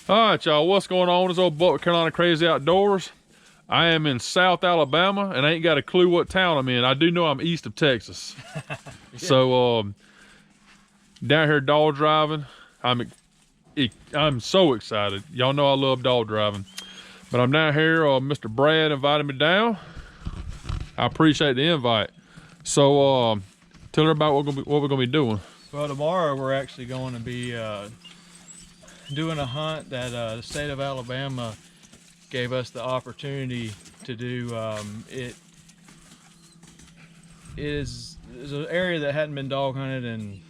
All right, y'all, what's going on? It's old Buck with Carolina Crazy Outdoors. I am in South Alabama and I ain't got a clue what town I'm in. I do know I'm east of Texas. Yeah. So down here dog driving. I'm so excited. Y'all know I love dog driving. But I'm down here, Mr. Brad invited me down. I appreciate the invite. So tell everybody what we're gonna be doing. Well, tomorrow we're actually going to be doing a hunt that the state of Alabama gave us the opportunity to do. It is an area that hadn't been dog hunted in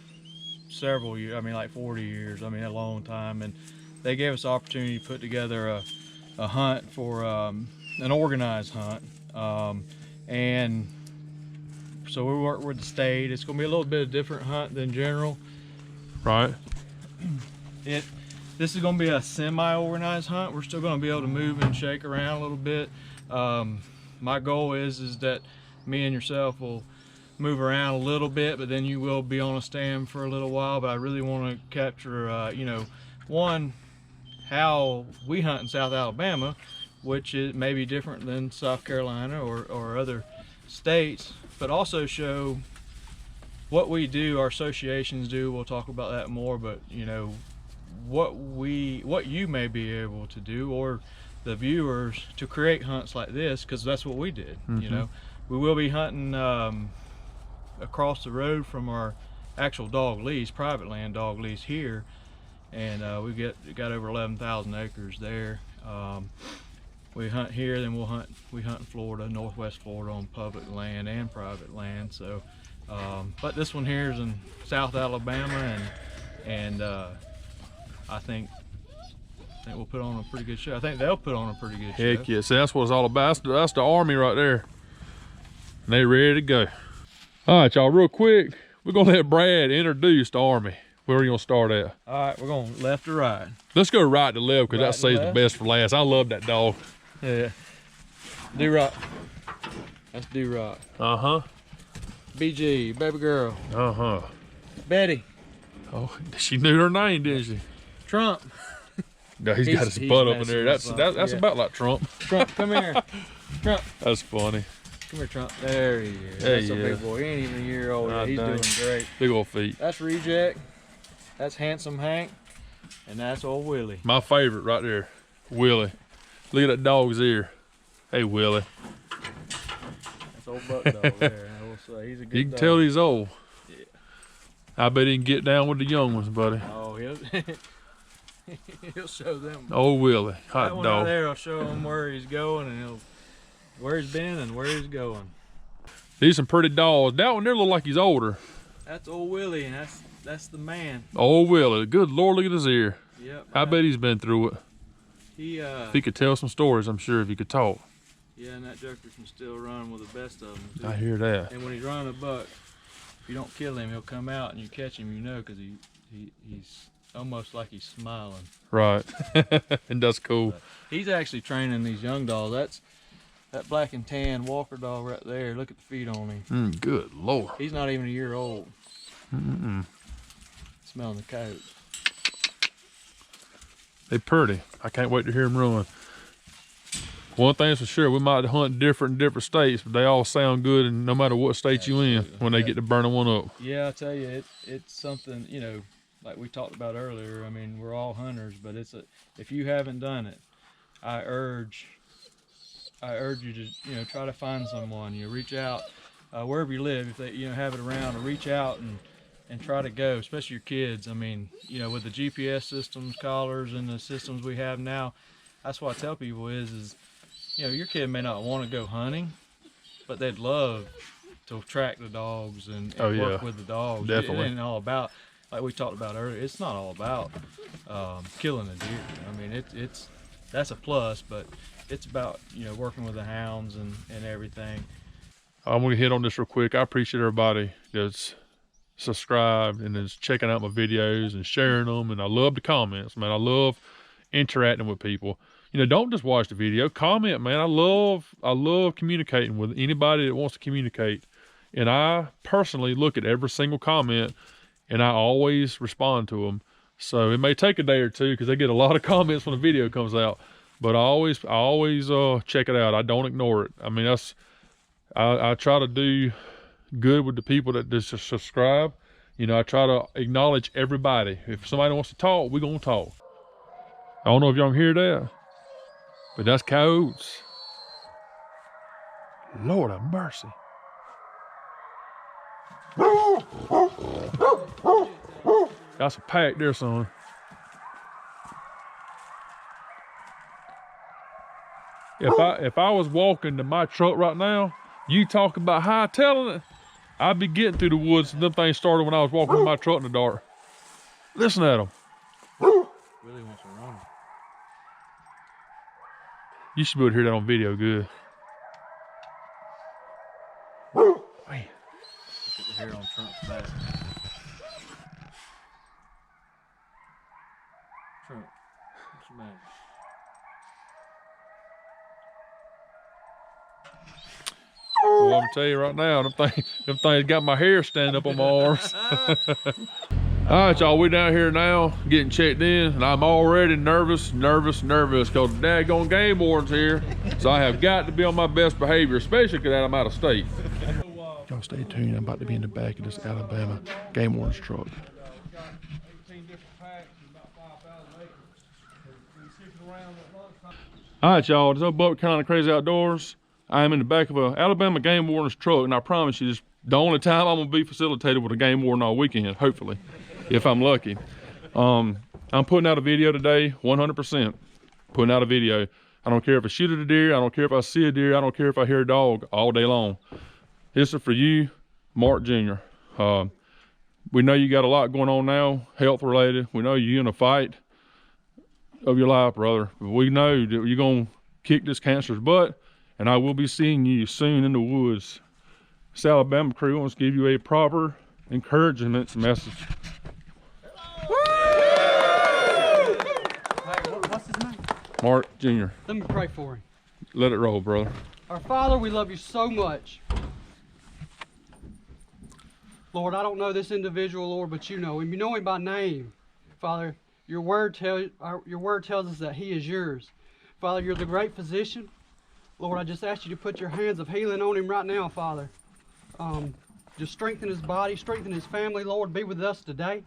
several years. I mean, like 40 years. I mean, a long time. And they gave us the opportunity to put together a hunt for an organized hunt. And so we worked with the state. It's going to be a little bit of different hunt than general. Right. This is going to be a semi-organized hunt. We're still going to be able to move and shake around a little bit. My goal is that me and yourself will move around a little bit, but then you will be on a stand for a little while. But I really want to capture, you know, one, how we hunt in South Alabama, which is maybe different than South Carolina or other states, but also show what we do, our associations do. We'll talk about that more, but you know, what you may be able to do, or the viewers, to create hunts like this, because that's what we did. Mm-hmm. You know, we will be hunting across the road from our actual dog lease, private land dog lease here, and we got over 11,000 acres there. We hunt here, then we hunt in Florida, northwest Florida, on public land and private land. So but this one here is in South Alabama, and I think we'll put on a pretty good show. I think they'll put on a pretty good show. Heck yeah, see, that's what it's all about. That's the Army right there. And they ready to go. All right, y'all, real quick, we're gonna let Brad introduce the Army. Where are you gonna start at? All right, we're going left to right. Let's go right to left, because that saves the best for last. I love that dog. Yeah. Do-Rock. That's Do-Rock. Uh-huh. BG, baby girl. Uh-huh. Betty. Oh, she knew her name, didn't she? Trump. No, he's got his butt up in there. That's yeah. About like Trump. Trump, come here. Trump. That's funny. Come here, Trump. There he is. Hey, that's a big boy. He ain't even a year old. He's doing great. Big old feet. That's Reject. That's Handsome Hank. And that's old Willie. My favorite right there. Willie. Look at that dog's ear. Hey, Willie. That's old Buck dog there. I will say. He's a good dog. You can tell he's old. Yeah. I bet he can get down with the young ones, buddy. Oh, he'll show them. Old Willie. Hot that one dog. Right there will show him where he's going, and where he's been and where he's going. These some pretty dogs. That one there look like he's older. That's old Willie, and that's the man. Old Willie. Good Lord, look at his ear. Yep. I bet he's been through it. If he could tell some stories, I'm sure, if he could talk. Yeah, and that joker can still run with the best of them, too. I hear that. And when he's running a buck, if you don't kill him, he'll come out and you catch him, you know, because he's almost like he's smiling. Right. And that's cool. But he's actually training these young dogs. That black and tan Walker dog right there. Look at the feet on him. Good Lord. He's not even a year old. Smelling the coat. They pretty. I can't wait to hear them run. One thing's for sure, we might hunt different in different states, but they all sound good, and no matter what state you in, when they get to burning one up. Yeah, I tell you, it's something, you know, like we talked about earlier. I mean, we're all hunters, but if you haven't done it, I urge you to, you know, try to find someone. You reach out wherever you live, if they, you know, have it around, or reach out and try to go, especially your kids. I mean, you know, with the GPS systems, collars, and the systems we have now, that's what I tell people is, you know, your kid may not want to go hunting, but they'd love to track the dogs and work with the dogs. Definitely. It ain't all about, like we talked about earlier, it's not all about killing a deer. I mean, that's a plus, but it's about, you know, working with the hounds and everything. I'm going to hit on this real quick. I appreciate everybody that's subscribed and is checking out my videos and sharing them, and I love the comments, man. I love interacting with people. You know, don't just watch the video, comment, man. I love communicating with anybody that wants to communicate, and I personally look at every single comment, and I always respond to them. So it may take a day or two because they get a lot of comments when the video comes out. But I always check it out. I don't ignore it. I mean, I try to do good with the people that just subscribe. You know, I try to acknowledge everybody. If somebody wants to talk, we're gonna talk. I don't know if y'all can hear that, but that's coyotes. Lord have mercy. That's a pack there, son. If I was walking to my truck right now, you talk about hightailing it, I'd be getting through the woods. Them things started when I was walking to my truck in the dark. Listen at them. Really wants to run. You should be able to hear that on video good. Man. Look at the hair on Trump's back. Trump, what's your name? Well, I'm gonna tell you right now, them things got my hair standing up on my arms. All right, y'all, we're down here now getting checked in, and I'm already nervous, because the daggone game warden's here. So I have got to be on my best behavior, especially because I'm out of state. Y'all stay tuned. I'm about to be in the back of this Alabama game warden's truck. All right, y'all, there's no Buck Carolina Crazy Outdoors. I am in the back of a Alabama game warden's truck, and I promise you, this is the only time I'm gonna be facilitated with a game warden all weekend, hopefully, if I'm lucky. I'm putting out a video today, 100%. Putting out a video. I don't care if I shoot at a deer, I don't care if I see a deer, I don't care if I hear a dog all day long. This is for you, Mark Jr. We know you got a lot going on now, health related. We know you're in a fight of your life, brother. We know that you're gonna kick this cancer's butt, and I will be seeing you soon in the woods. This Alabama crew wants to give you a proper encouragement message. What's his name? Mark Jr. Let me pray for him. Let it roll, brother. Our Father, we love you so much. Lord, I don't know this individual, Lord, but you know him. You know him by name. Father, your word tells us that he is yours. Father, you're the great physician. Lord, I just ask you to put your hands of healing on him right now, Father. Just strengthen his body, strengthen his family, Lord. Be with us today.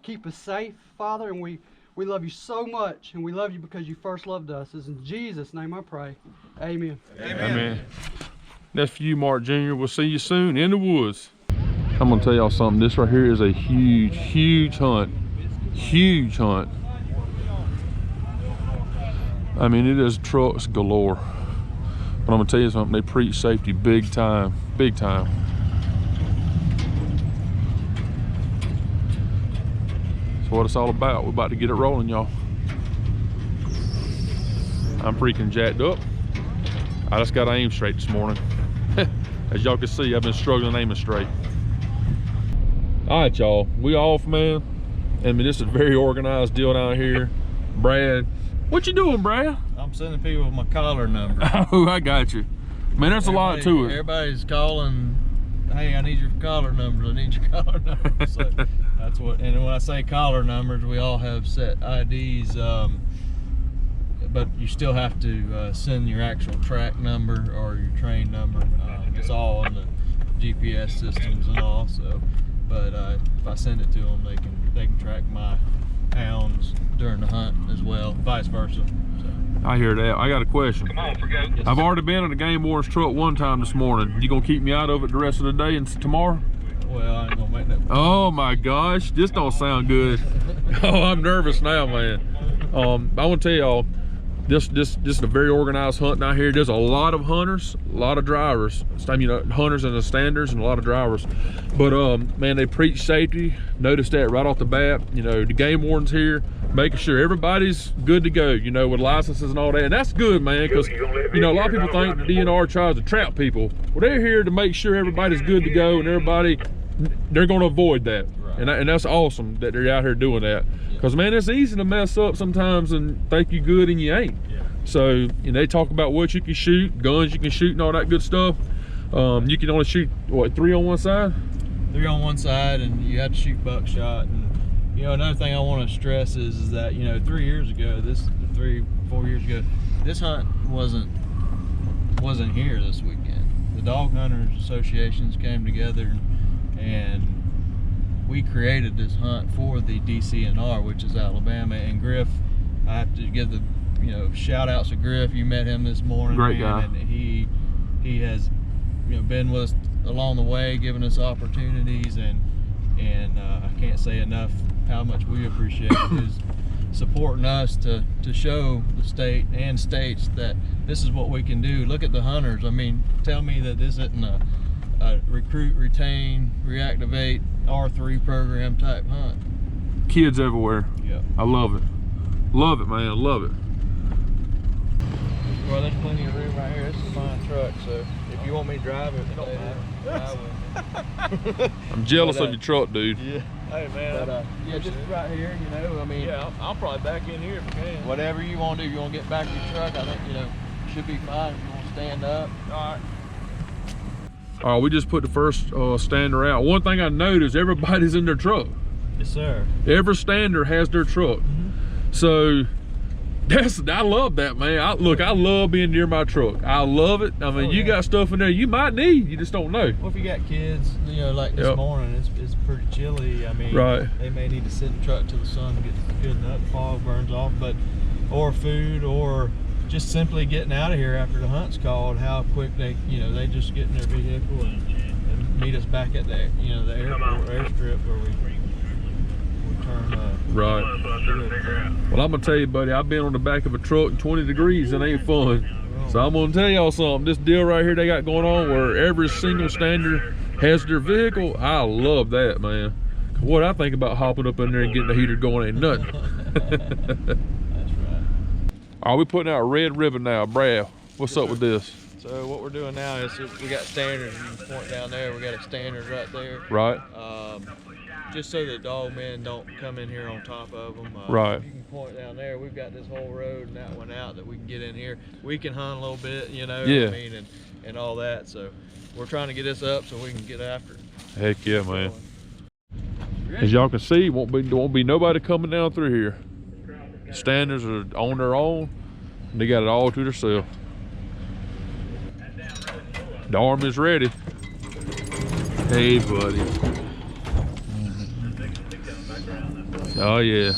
Keep us safe, Father, and we love you so much, and we love you because you first loved us. It's in Jesus' name I pray. Amen. Amen. Amen. That's for you, Mark Jr. We'll see you soon in the woods. I'm gonna tell y'all something. This right here is a huge, huge hunt. Huge hunt. I mean, it is trucks galore. But I'm gonna tell you something, they preach safety big time, big time. That's what it's all about. We're about to get it rolling, y'all. I'm freaking jacked up. I just got to aim straight this morning. As y'all can see, I've been struggling aiming straight. All right, y'all, we off, man. I mean, this is a very organized deal down here. Brad, what you doing, Brad? I'm sending people my collar number. Oh, I got you. Man, there's a lot to it. Everybody's calling, hey, I need your collar numbers, I need your collar numbers. So that's what, and when I say collar numbers, we all have set IDs, but you still have to send your actual track number or your train number. It's all on the GPS systems and all, so. But if I send it to them, they can track my hounds during the hunt as well, vice versa. So. I hear that. I got a question. Come on, forget it. I've already been in a game warden's truck one time this morning. You gonna keep me out of it the rest of the day and tomorrow? Well, I ain't gonna make that. Oh my gosh, this don't sound good. Oh, I'm nervous now, man. I want to tell y'all, this is a very organized hunt down here. There's a lot of hunters, a lot of drivers. I mean, hunters and the standers and a lot of drivers. But man, they preach safety. Notice that right off the bat. You know, the game warden's here, making sure everybody's good to go, you know, with licenses and all that. And that's good, man, because, you know, a lot of people think the DNR tries to trap people. Well, they're here to make sure everybody's good to go, and they're going to avoid that. Right. And that's awesome that they're out here doing that. Because, man, it's easy to mess up sometimes and think you good and you ain't. Yeah. So, you know, they talk about what you can shoot, guns you can shoot and all that good stuff. You can only shoot, what, 3 on one side? 3 on one side, and you have to shoot buckshot. And You know, another thing I want to stress is that, you know, 3 years ago, 4 years ago, this hunt wasn't here this weekend. The Dog Hunters Associations came together and we created this hunt for the DCNR, which is Alabama. And Griff, I have to give the, you know, shout outs to Griff. You met him this morning. Great guy. And he has, you know, been with us along the way, giving us opportunities, and I can't say enough how much we appreciate his supporting us to show the state and states that this is what we can do. Look at the hunters. I mean, tell me that this isn't a recruit, retain, reactivate, R3 program type hunt. Kids everywhere. Yeah. I love it. Love it, man. Love it. Well, there's plenty of room right here. This is a fine truck, so if you want me to drive it, I will. I'm jealous of your truck, dude. Yeah. Hey, man. But, yeah, just right here, you know, I mean. Yeah, I'll probably back in here if I can. Whatever you want to do. If you want to get back to your truck, I think, you know, should be fine if you want to stand up. All right. All right, we just put the first stander out. One thing I noticed, everybody's in their truck. Yes, sir. Every stander has their truck. So I love that, man. I love being near my truck. I love it. I mean, you got stuff in there you might need, you just don't know. Well, if you got kids, you know, like this morning, it's pretty chilly. I mean, they may need to sit in the truck till the sun gets good enough, the fog burns off, or food, or just simply getting out of here after the hunt's called, how quick they just get in their vehicle and meet us back at the, you know, the airport, airstrip where we turn right. Well, I'm gonna tell you, buddy, I've been on the back of a truck in 20 degrees and ain't fun. So I'm gonna tell y'all something. This deal right here they got going on where every single stander has their vehicle, I love that, man. What I think about hopping up in there and getting the heater going ain't nothing. Are we putting out a red ribbon now, Brad? What's up with this? So what we're doing now is we got standards. You can point down there. We got a standard right there. Right. Just so the dog men don't come in here on top of them. Right. You can point down there. We've got this whole road and that one out that we can get in here. We can hunt a little bit, you know. Yeah. What I mean, and all that. So we're trying to get this up so we can get after it. Heck yeah, man. As y'all can see, won't be nobody coming down through here. Standards are on their own, and they got it all to themselves. The arm is ready. Hey, buddy. Oh yeah,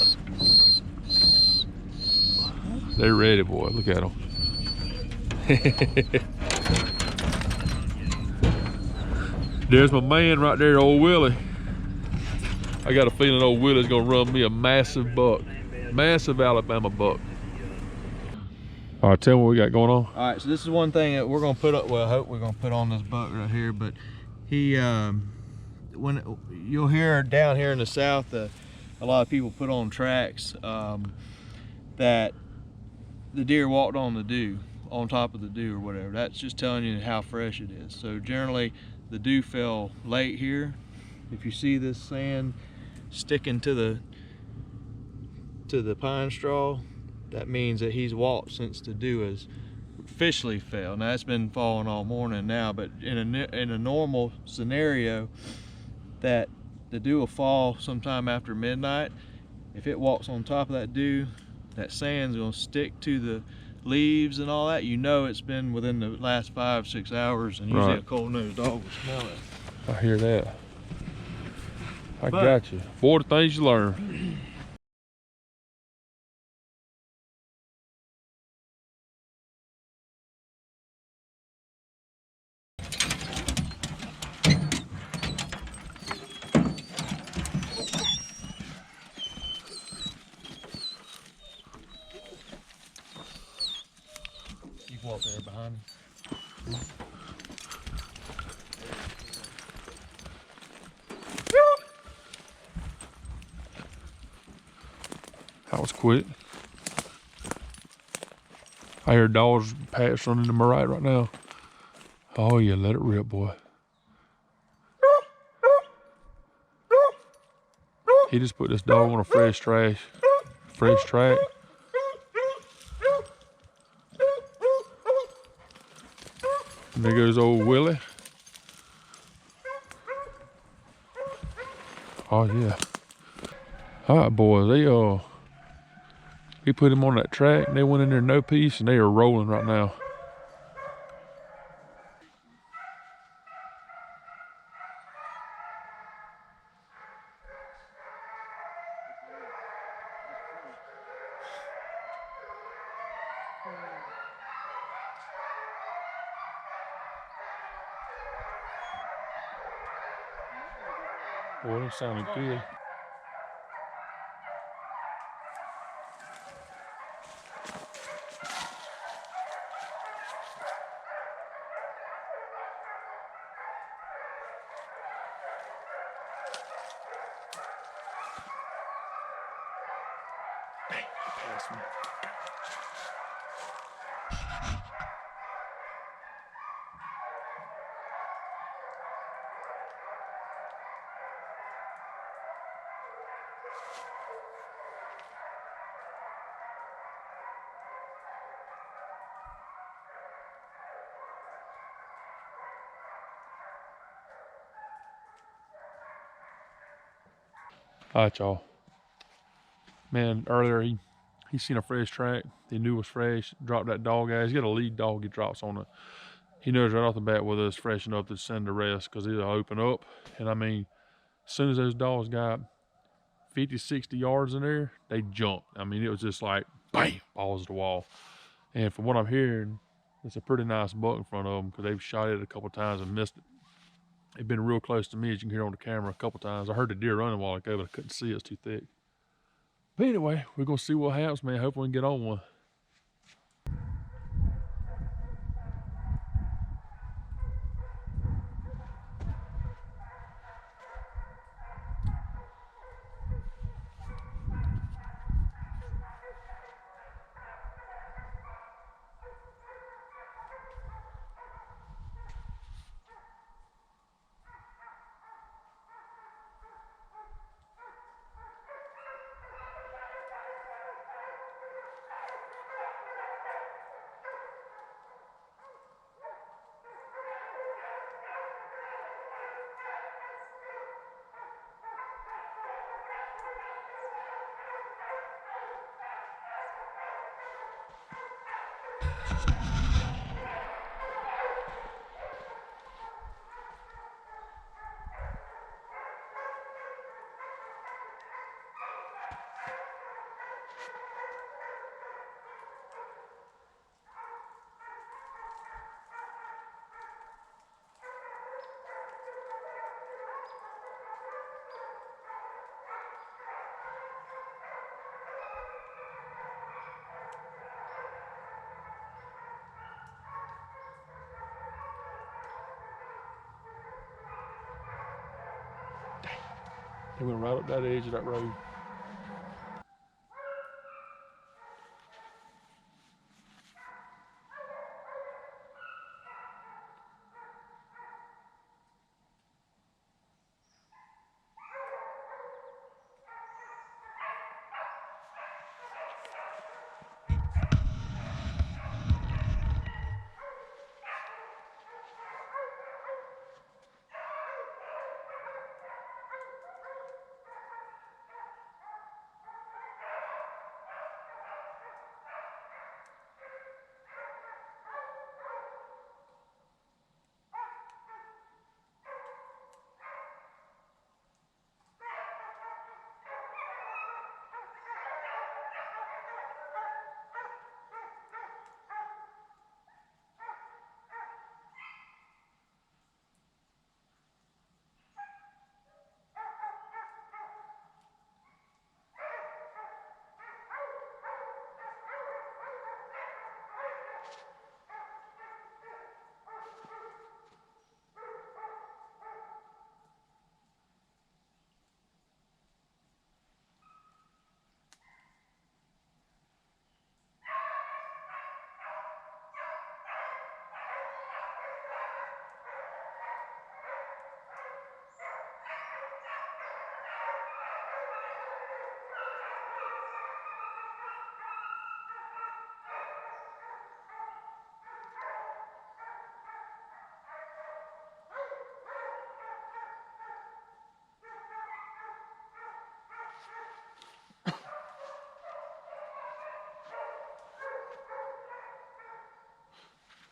they're ready, boy. Look at them. There's my man right there, old Willie. I got a feeling old Willie's gonna run me a massive buck. Massive Alabama buck. All right, tell me what we got going on. All right, so this is one thing that we're gonna put up. Well, I hope we're gonna put on this buck right here. But he, when you'll hear down here in the south, a lot of people put on tracks that the deer walked on the dew, on top of the dew or whatever. That's just telling you how fresh it is. So generally, the dew fell late here. If you see this sand sticking to the pine straw, that means that he's walked since the dew has officially fell. Now it's been falling all morning now, but in a normal scenario, that the dew will fall sometime after midnight. If it walks on top of that dew, that sand's gonna stick to the leaves and all that. You know it's been within the last 5-6 hours, and usually a cold-nosed dog will smell it. I hear that. I got you. Boy, the things you learn. You can walk there behind me. That was quick. I hear dogs pass running to my right now. Oh yeah, let it rip, boy. He just put this dog on a fresh track. And there goes old Willie. Oh yeah. All right, boys. He put him on that track. They went in there no piece, and they are rolling right now. Boy, that sounded good. Pass me. All right, y'all. Man, earlier he seen a fresh track. He knew it was fresh. Dropped that dog out. He's got a lead dog he drops on it. He knows right off the bat whether it's fresh enough to send the rest because it'll open up. And I mean, as soon as those dogs got 50, 60 yards in there, they jumped. I mean, it was just like, bam, balls to the wall. And from what I'm hearing, it's a pretty nice buck in front of them because they've shot it a couple times and missed it. They've been real close to me, as you can hear on the camera a couple times. I heard the deer running a while ago, but I couldn't see it. It's too thick. But anyway, we're going to see what happens, man. Hope we can get on one. They went right up that edge of that road.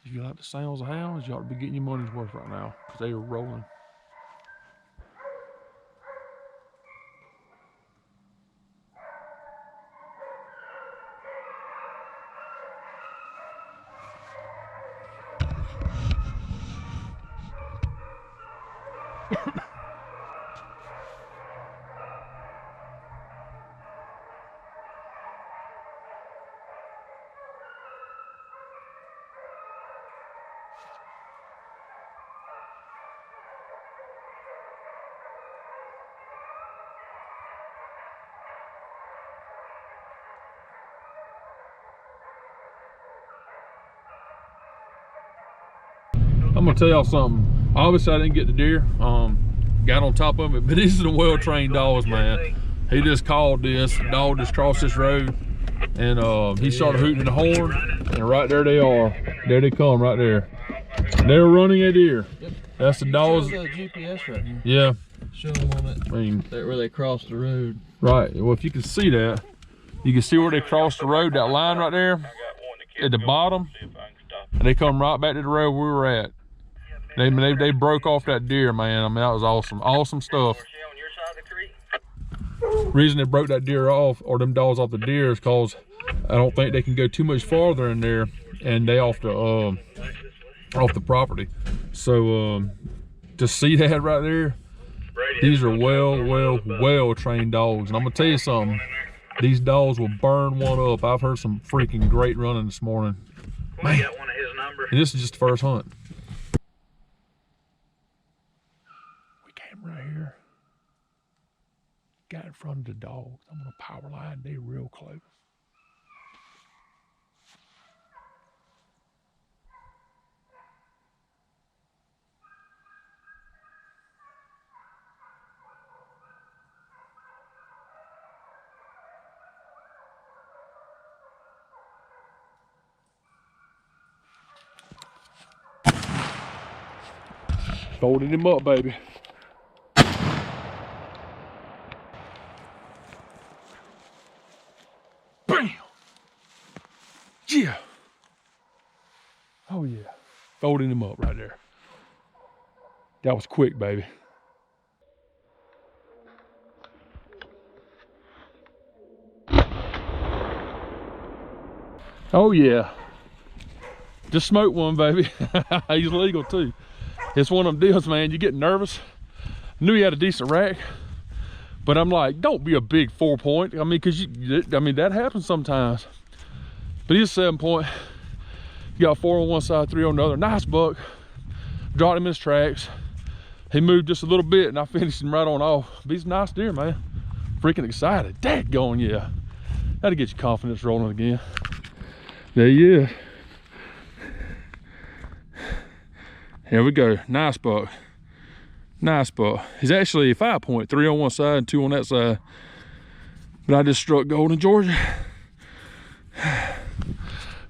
If you like the sounds of hounds, you ought to be getting your money's worth right now, because they are rolling. I'm gonna tell y'all something. Obviously, I didn't get the deer. Got on top of it, but these are the well-trained dogs, man. He just called this. The dog just crossed this road, and he started hooting the horn. And right there they are. There they come, right there. They're running a deer. Yep. That's the dogs. Show the GPS right here. Yeah. Show them on it. I mean, Where they crossed the road. right. Well, if you can see that, you can see where they crossed the road. That line right there at the bottom, and they come right back to the road we were at. They broke off that deer, man. I mean, that was awesome. Awesome stuff. Reason they broke that deer off, or them dogs off the deer, is cause I don't think they can go too much farther in there, and they off the property. So to see that right there, these are well trained dogs. And I'm gonna tell you something, these dogs will burn one up. I've heard some freaking great running this morning. Man. And this is just the first hunt. Right here, got in front of the dogs. I'm gonna power line. They real close. Folding him up, baby. Yeah. Oh yeah. Folding him up right there. That was quick, baby. Oh yeah. Just smoked one, baby. He's legal too. It's one of them deals, man. You get nervous. Knew he had a decent rack, but I'm like, don't be a big 4-point. I mean, that happens sometimes. But he's a 7-point. You got 4 on one side, 3 on the other. Nice buck. Dropped him in his tracks. He moved just a little bit, and I finished him right on off. But he's a nice deer, man. Freaking excited. Daggone, yeah. That'll get your confidence rolling again. There he is. Here we go. Nice buck. Nice buck. He's actually a 5-point, 3 on one side and 2 on that side. But I just struck gold in Georgia.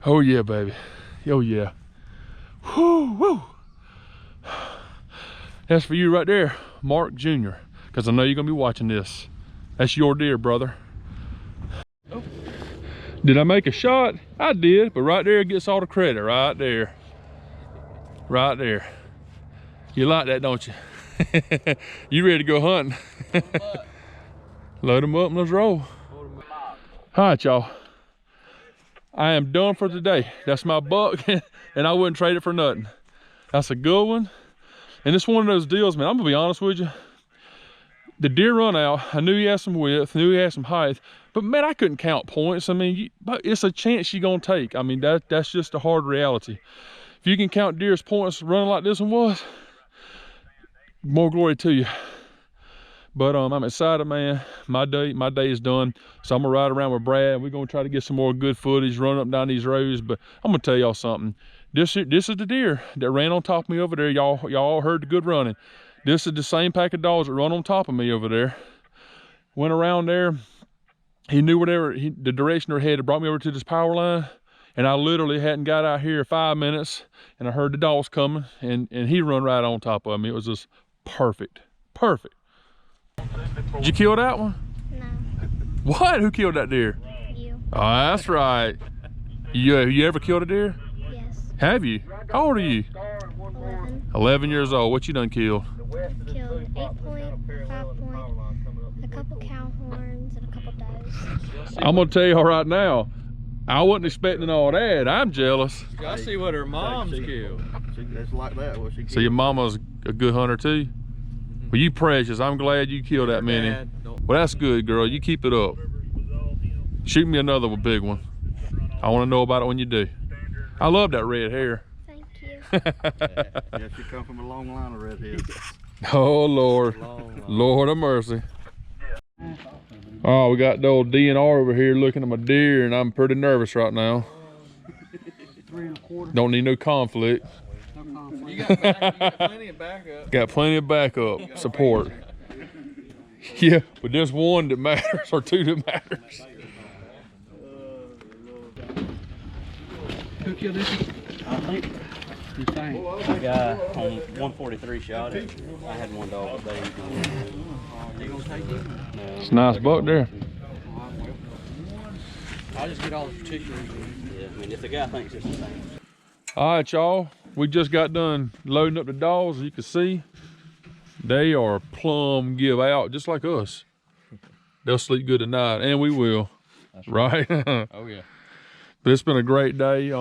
Oh yeah, baby. Oh yeah. Whoo, whoo. That's for you right there, Mark Jr. Because I know you're gonna be watching this. That's your deer, brother. Oh. Did I make a shot? I did, but right there gets all the credit, right there. Right there. You like that, don't you? You ready to go hunting? Load them up and let's roll. All right, y'all. I am done for today. That's my buck, and I wouldn't trade it for nothing. That's a good one. And it's one of those deals, man. I'm gonna be honest with you. The deer run out. I knew he had some width, knew he had some height, but man, I couldn't count points. I mean, but it's a chance you're gonna take. I mean, that's just a hard reality. If you can count deer's points running like this one was, more glory to you. But I'm excited, man. My day is done. So I'm gonna ride around with Brad. We're gonna try to get some more good footage, run up and down these roads. But I'm gonna tell y'all something. This is the deer that ran on top of me over there. Y'all all heard the good running. This is the same pack of dogs that run on top of me over there. Went around there. He knew whatever the direction they're headed. Brought me over to this power line. And I literally hadn't got out here 5 minutes, and I heard the dogs coming, and he run right on top of me. It was just perfect. Perfect. Did you kill that one? No. What? Who killed that deer? You. Oh, that's right. You ever killed a deer? Yes. Have you? How old are you? 11. 11 years old. What you done killed? I've killed 8 point, 5 point, a couple cow horns, and a couple does. I'm gonna tell you right now, I wasn't expecting all that. I'm jealous. I see what her mom's killed. It's like that. What she So your mama's a good hunter too? Well, you precious. I'm glad you killed that many. Well, that's good, girl. You keep it up. Shoot me another big one. I want to know about it when you do. I love that red hair. Thank you. Yeah, she come from a long line of redheads. Oh, Lord. Lord of mercy. Oh, we got the old DNR over here looking at my deer, and I'm pretty nervous right now. 3 1/4. Don't need no conflict. No conflict. You got plenty of backup. Got plenty of backup support. Yeah, but there's one that matters, or two that matters. Who killed this? I think You think? the guy on 143 shot it. I had one dog today. They gonna take it? No. It's a nice buck there. I'll just get all the particulars. Yeah, I mean, if the guy thinks it's the same. All right, y'all. We just got done loading up the dogs. As you can see, they are plumb give out, just like us. They'll sleep good tonight, and we will. That's right? Oh yeah. But it's been a great day.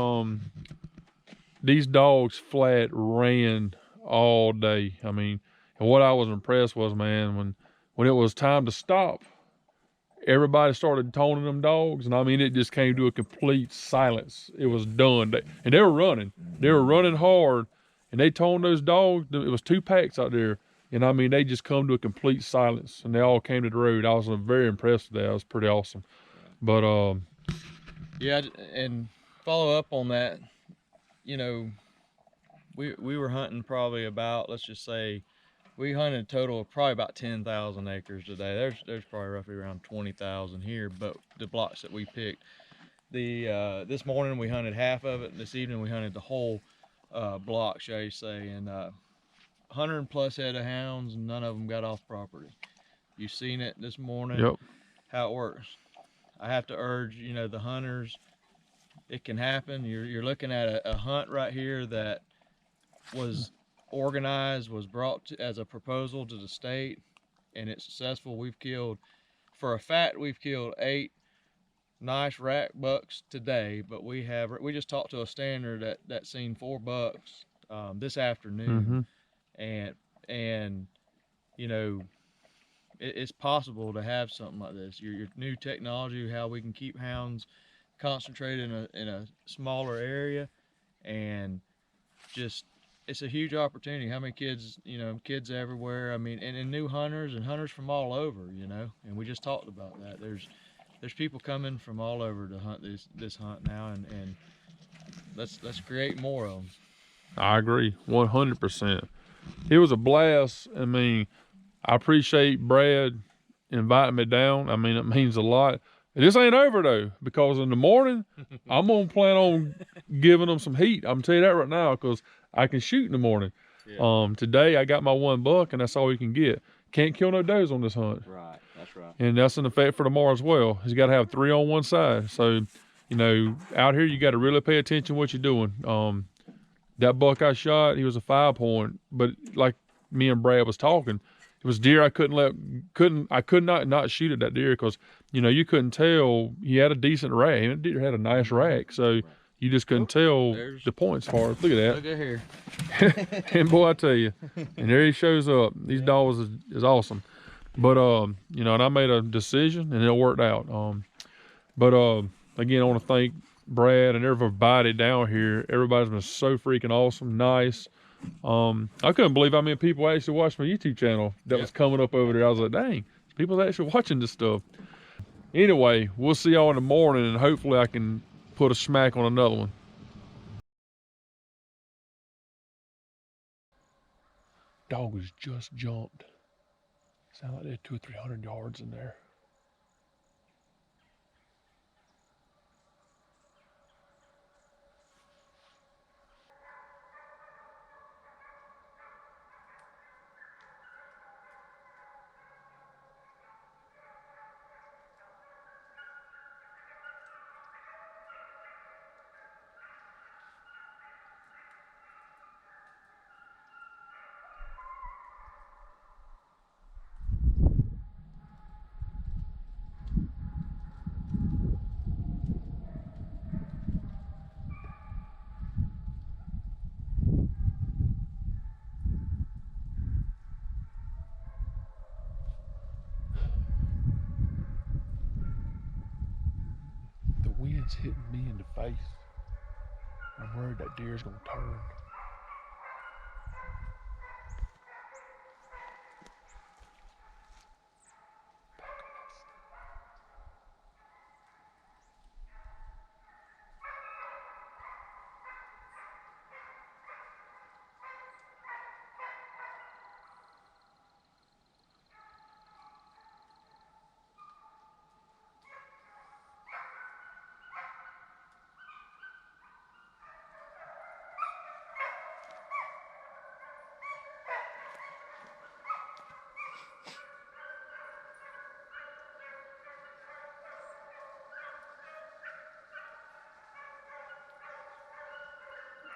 These dogs flat ran all day. I mean, and what I was impressed was, man, when it was time to stop, everybody started toning them dogs, and I mean, it just came to a complete silence. It was done. And they were running. They were running hard, and they toned those dogs. It was 2 packs out there, and I mean, they just come to a complete silence, and they all came to the road. I was very impressed with that. It was pretty awesome. But Yeah, and follow up on that. You know, we were hunting probably about, let's just say, we hunted a total of probably about 10,000 acres today. There's probably roughly around 20,000 here, but the blocks that we picked. This morning we hunted half of it. This evening we hunted the whole block, shall you say, and 100+ head of hounds, and none of them got off property. You've seen it this morning. yep. How it works. I have to urge, you know, the hunters. It can happen. You're looking at a hunt right here that was organized, was brought as a proposal to the state, and it's successful. We've killed, for a fact, we've killed 8 nice rack bucks today, but we just talked to a standard that seen 4 bucks this afternoon. And you know, it's possible to have something like this. Your new technology, how we can keep hounds concentrated in a smaller area, and just, it's a huge opportunity. How many kids, you know, kids everywhere. I mean, and new hunters and hunters from all over, you know. And we just talked about that. There's people coming from all over to hunt this hunt now, and let's create more of them. I agree, 100%. It was a blast. I mean, I appreciate Brad inviting me down. I mean, it means a lot. This ain't over though, because in the morning, I'm gonna plan on giving them some heat. I'm telling you that right now, because I can shoot in the morning. Yeah. Today I got my 1 buck, and that's all you can get. Can't kill no does on this hunt. Right, that's right. And that's in effect for tomorrow as well. You got to have 3 on one side. So, you know, out here you got to really pay attention to what you're doing. That buck I shot, he was a 5 point, but like me and Brad was talking, it was deer I could not shoot at that deer, because, you know, you couldn't tell. He had a decent rack. That deer had a nice rack, so you just couldn't tell the points for it. Look at that. Look at here. And boy, I tell you, and there he shows up. These dogs is awesome. But you know, and I made a decision, and it worked out. Again, I want to thank Brad and everybody down here. Everybody's been so freaking awesome, nice. I couldn't believe how many people actually watched my YouTube channel that was coming up over there. I was like, dang, people actually watching this stuff. Anyway, we'll see y'all in the morning, and hopefully I can put a smack on another one. Dog was just jumped. Sound like they had 200 or 300 yards in there. wind's hitting me in the face. I'm worried that deer's gonna turn.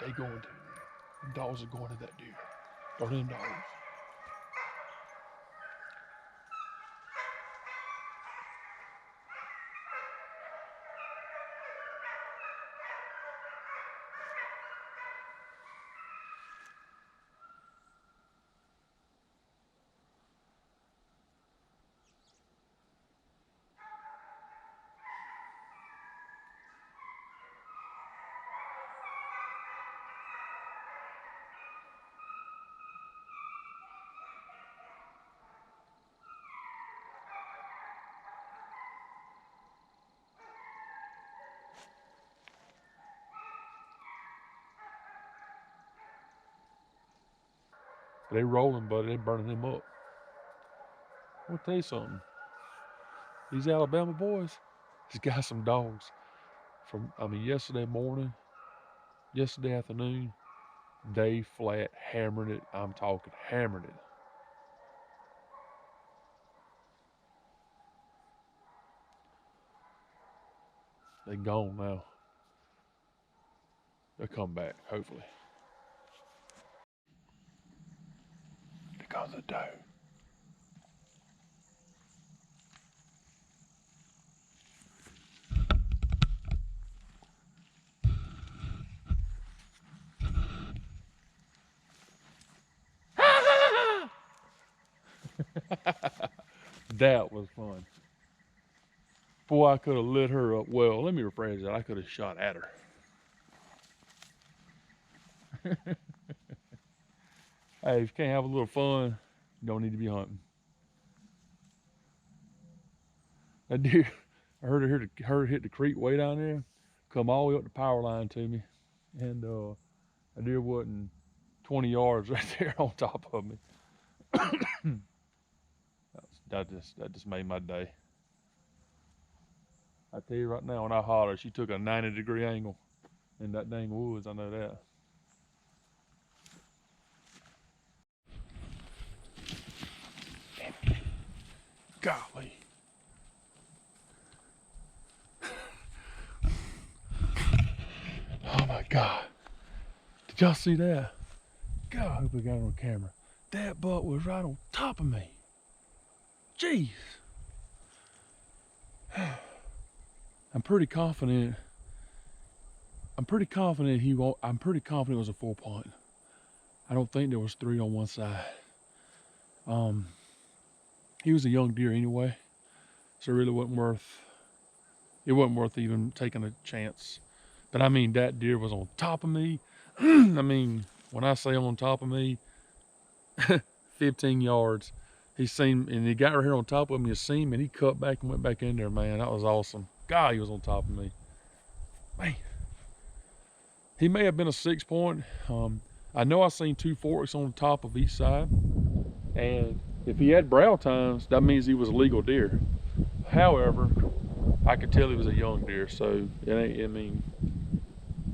They going to. Them dogs are going to that deer. Or them dogs. They rolling, buddy. They burning him up. I'm gonna tell you something. These Alabama boys, just got some dogs from, yesterday morning, yesterday afternoon, they flat hammering it. I'm talking hammering it. They gone now. They'll come back, hopefully. Here comes the doe. That was fun. Boy, I could have lit her up well. Let me rephrase that. I could have shot at her. Hey, if you can't have a little fun, you don't need to be hunting. That deer, I heard her hit the creek way down there, come all the way up the power line to me, and a deer wasn't 20 yards right there on top of me. That just made my day. I tell you right now, when I hollered, she took a 90-degree angle in that dang woods. I know that. Golly. Oh my God. Did y'all see that? God, I hope we got it on camera. That buck was right on top of me. Jeez. I'm pretty confident it was a 4-point. I don't think there was 3 on one side. He was a young deer anyway, so it really wasn't worth even taking a chance. But I mean, that deer was on top of me. I mean, when I say on top of me, 15 yards. He seen, and he got right here on top of me, you seen me, and he cut back and went back in there, man. That was awesome. God, he was on top of me. Man. He may have been a 6-point. I know I seen 2 forks on the top of each side. And if he had brow tines, that means he was a legal deer. However, I could tell he was a young deer, so it ain't, I mean,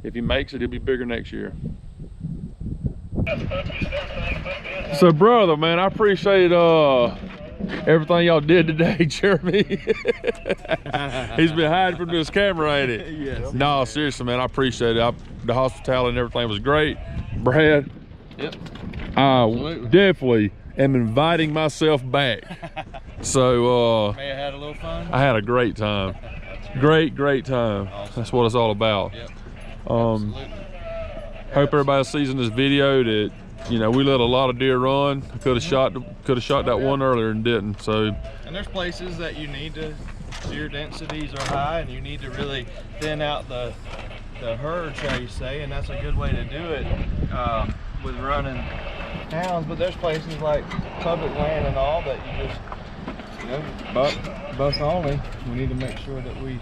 if he makes it, he'll be bigger next year. So brother, man, I appreciate everything y'all did today, Jeremy. He's been hiding from this camera, ain't it? Yes. No, seriously, man, I appreciate it. The hospitality and everything was great. Brad, Yep. I definitely am inviting myself back. So May have had a little fun. I had a great time. Great time. Awesome. That's what it's all about. Yep. Absolutely. Hope everybody sees in this video that, you know, we let a lot of deer run. Could have shot that one earlier and didn't. So, And there's places that you need to steer densities are high and you need to really thin out the herd, shall you say, and that's a good way to do it with running hounds. But there's places like public land and all that you just, you know, buck only. We need to make sure that we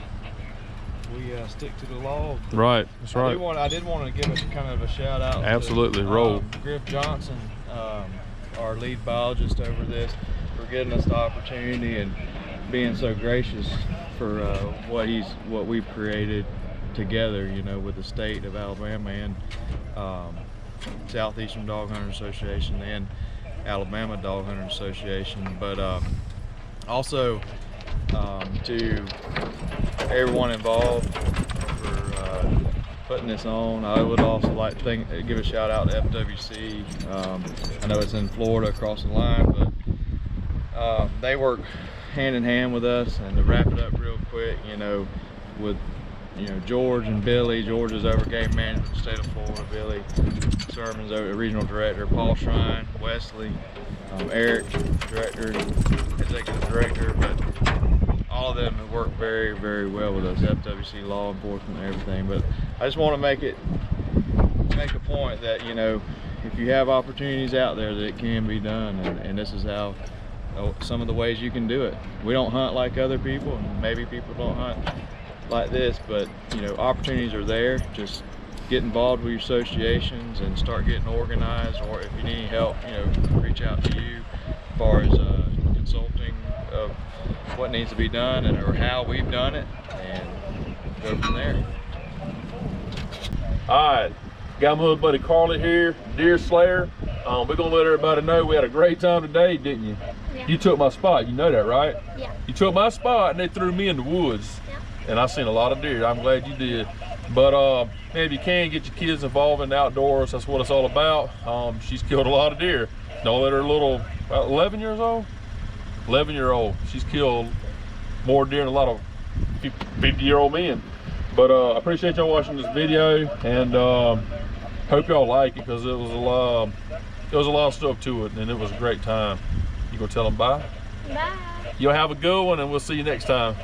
stick to the law. Right, that's right. I did want to give it kind of a shout out. Absolutely, to, roll. Griff Johnson, our lead biologist over this, for getting us the opportunity and being so gracious for what we've created together, you know, with the state of Alabama and Southeastern Dog Hunters Association and Alabama Dog Hunters Association, but also to everyone involved for putting this on. I would also like to give a shout out to FWC. I know it's in Florida across the line, but they work hand in hand with us. And to wrap it up real quick, you know, with George and Billy. George is over game management in the state of Florida. Billy Sermon's over regional director. Paul Shrine, Wesley, Eric, director, executive director. But all of them have worked very, very well with us, FWC, law enforcement, and everything. But I just want to make a point that, you know, if you have opportunities out there, that it can be done, and this is how some of the ways you can do it. We don't hunt like other people, and maybe people don't hunt like this, but you know, opportunities are there. Just get involved with your associations and start getting organized, or if you need any help, you know, reach out to you as far as consulting of what needs to be done or how we've done it, and go from there. All right, got my little buddy Carly here, deer slayer. We're gonna let everybody know we had a great time today, didn't you? Yeah. You took my spot, you know that, right? Yeah. You took my spot and they threw me in the woods. Yeah. And I seen a lot of deer. I'm glad you did. But man, if you can, get your kids involved in the outdoors. That's what it's all about. She's killed a lot of deer. Don't let her little, about 11 years old? 11-year-old. She's killed more deer than a lot of 50-year-old men. But I appreciate y'all watching this video, and hope y'all like it, because it was a lot of stuff to it, and it was a great time. You gonna tell them bye? Bye. You'll have a good one, and we'll see you next time.